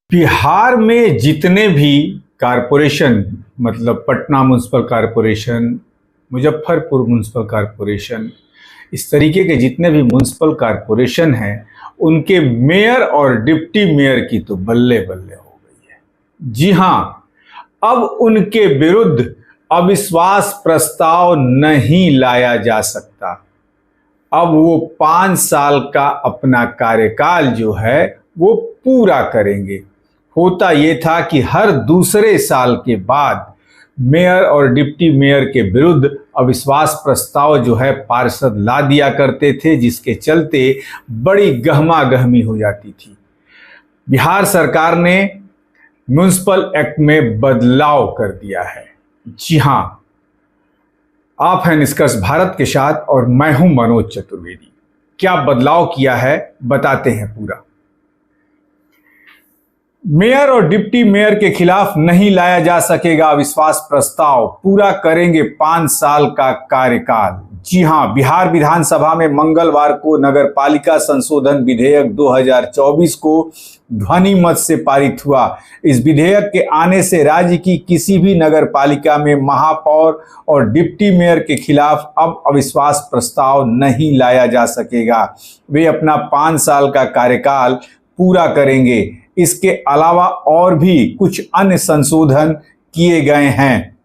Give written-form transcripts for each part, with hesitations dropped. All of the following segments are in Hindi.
बिहार में जितने भी कारपोरेशन मतलब Patna municipal corporation, Muzaffarpur municipal corporation, इस तरीके के जितने भी म्युनिसिपल कॉरपोरेशन हैं उनके मेयर और डिप्टी मेयर की तो बल्ले बल्ले हो गई है। जी हाँ, अब उनके विरुद्ध अविश्वास प्रस्ताव नहीं लाया जा सकता। अब वो 5 साल का अपना कार्यकाल जो है वो पूरा करेंगे। होता ये था कि हर दूसरे साल के बाद मेयर और डिप्टी मेयर के विरुद्ध अविश्वास प्रस्ताव जो है पार्षद ला दिया करते थे, जिसके चलते बड़ी गहमागहमी हो जाती थी। बिहार सरकार ने म्युनिसिपल एक्ट में बदलाव कर दिया है। जी हां, आप हैं निष्कर्ष भारत के साथ और मैं हूं मनोज चतुर्वेदी। क्या बदलाव किया है बताते हैं पूरा। मेयर और डिप्टी मेयर के खिलाफ नहीं लाया जा सकेगा अविश्वास प्रस्ताव, पूरा करेंगे 5 साल का कार्यकाल। जी हां, बिहार विधानसभा में मंगलवार को नगरपालिका संशोधन विधेयक 2024 को ध्वनि मत से पारित हुआ। इस विधेयक के आने से राज्य की किसी भी नगरपालिका में महापौर और डिप्टी मेयर के खिलाफ अब अविश्वास प्रस्ताव नहीं लाया जा सकेगा। वे अपना 5 साल का कार्यकाल पूरा करेंगे। इसके अलावा और भी कुछ अन्य संशोधन किए गए हैं।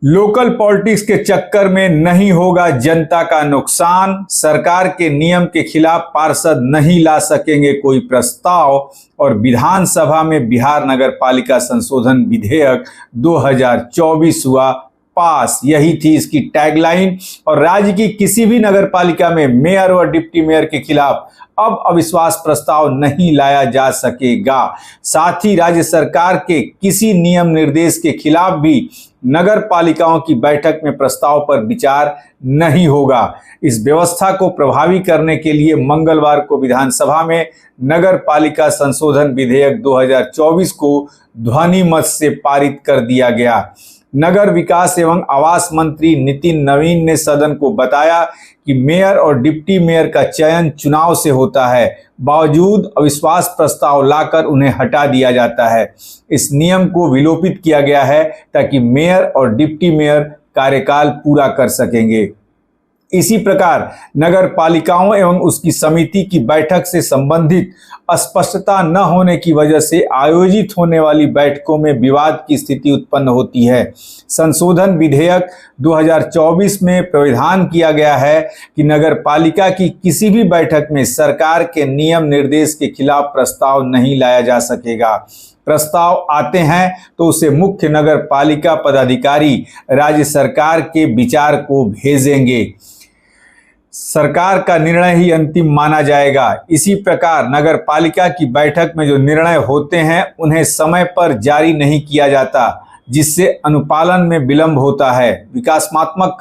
लोकल पॉलिटिक्स के चक्कर में नहीं होगा जनता का नुकसान। सरकार के नियम के खिलाफ पार्षद नहीं ला सकेंगे कोई प्रस्ताव। और विधानसभा में बिहार नगरपालिका संशोधन विधेयक 2024 हुआ पास। यही थी इसकी टैगलाइन। और राज्य की किसी भी नगरपालिका में मेयर और डिप्टी मेयर के खिलाफ अब अविश्वास प्रस्ताव नहीं लाया जा सकेगा। साथ ही राज्य सरकार के किसी नियम निर्देश के खिलाफ भी नगर पालिकाओं की बैठक में प्रस्ताव पर विचार नहीं होगा। इस व्यवस्था को प्रभावी करने के लिए मंगलवार को विधानसभा में नगर पालिका संशोधन विधेयक 2024 को ध्वनि मत से पारित कर दिया गया। नगर विकास एवं आवास मंत्री नितिन नवीन ने सदन को बताया कि मेयर और डिप्टी मेयर का चयन चुनाव से होता है, बावजूद अविश्वास प्रस्ताव लाकर उन्हें हटा दिया जाता है। इस नियम को विलोपित किया गया है ताकि मेयर और डिप्टी मेयर कार्यकाल पूरा कर सकेंगे। इसी प्रकार नगर पालिकाओं एवं उसकी समिति की बैठक से संबंधित अस्पष्टता न होने की वजह से आयोजित होने वाली बैठकों में विवाद की स्थिति उत्पन्न होती है। संशोधन विधेयक 2024 में प्रावधान किया गया है कि नगर पालिका की किसी भी बैठक में सरकार के नियम निर्देश के खिलाफ प्रस्ताव नहीं लाया जा सकेगा। प्रस्ताव आते हैं तो उसे मुख्य नगर पालिका पदाधिकारी राज्य सरकार के विचार को भेजेंगे। सरकार का निर्णय ही अंतिम माना जाएगा। इसी प्रकार नगर पालिका की बैठक में जो निर्णय होते हैं उन्हें समय पर जारी नहीं किया जाता, जिससे अनुपालन में विलंब होता है। विकासात्मक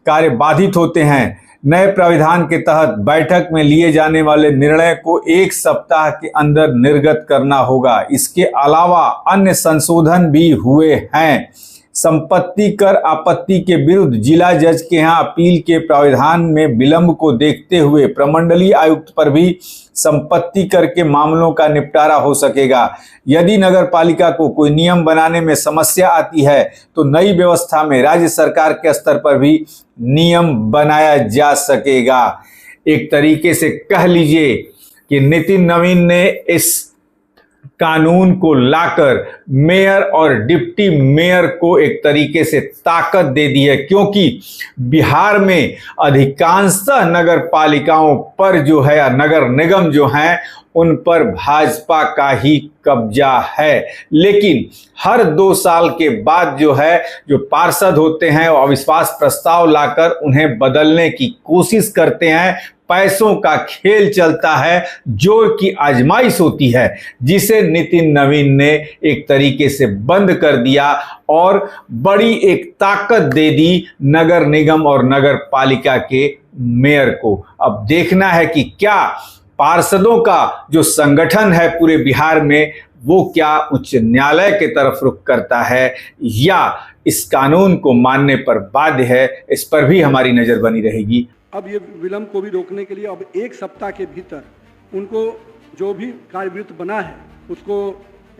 कार्य बाधित होते हैं। नए प्राविधान के तहत बैठक में लिए जाने वाले निर्णय को 1 सप्ताह के अंदर निर्गत करना होगा। इसके अलावा अन्य संशोधन भी हुए हैं। संपत्ति कर आपत्ति के विरुद्ध जिला जज के यहाँ अपील के प्रावधान में विलंब को देखते हुए प्रमंडलीय आयुक्त पर भी संपत्ति कर के मामलों का निपटारा हो सकेगा। यदि नगर पालिका को कोई नियम बनाने में समस्या आती है तो नई व्यवस्था में राज्य सरकार के स्तर पर भी नियम बनाया जा सकेगा। एक तरीके से कह लीजिए कि नितिन नवीन ने इस कानून को लाकर मेयर और डिप्टी मेयर को एक तरीके से ताकत दे दी है, क्योंकि बिहार में अधिकांशतः नगर पालिकाओं पर जो है या नगर निगम जो हैं उन पर भाजपा का ही कब्जा है। लेकिन हर 2 साल के बाद जो पार्षद होते हैं वो अविश्वास प्रस्ताव लाकर उन्हें बदलने की कोशिश करते हैं। पैसों का खेल चलता है, जोर की आजमाइश होती है, जिसे नितिन नवीन ने एक तरीके से बंद कर दिया और बड़ी एक ताकत दे दी नगर निगम और नगर पालिका के मेयर को। अब देखना है कि क्या पार्षदों का जो संगठन है पूरे बिहार में वो क्या उच्च न्यायालय के तरफ रुख करता है या इस कानून को मानने पर बाध्य है। इस पर भी हमारी नजर बनी रहेगी। अब ये विलंब को भी रोकने के लिए अब 1 सप्ताह के भीतर उनको जो भी कार्यवृत्त बना है उसको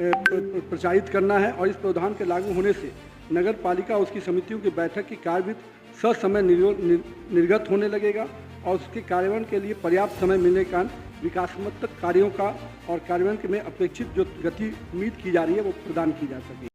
प्रचारित करना है और इस प्रावधान के लागू होने से नगर पालिका उसकी समितियों की बैठक की कार्यवृत्त ससमय निर्गत होने लगेगा और उसके कार्यान्वयन के लिए पर्याप्त समय मिलने के कारण विकासात्मक कार्यों का और कार्यान्वयन में अपेक्षित जो गति उम्मीद की जा रही है वो प्रदान की जा सके।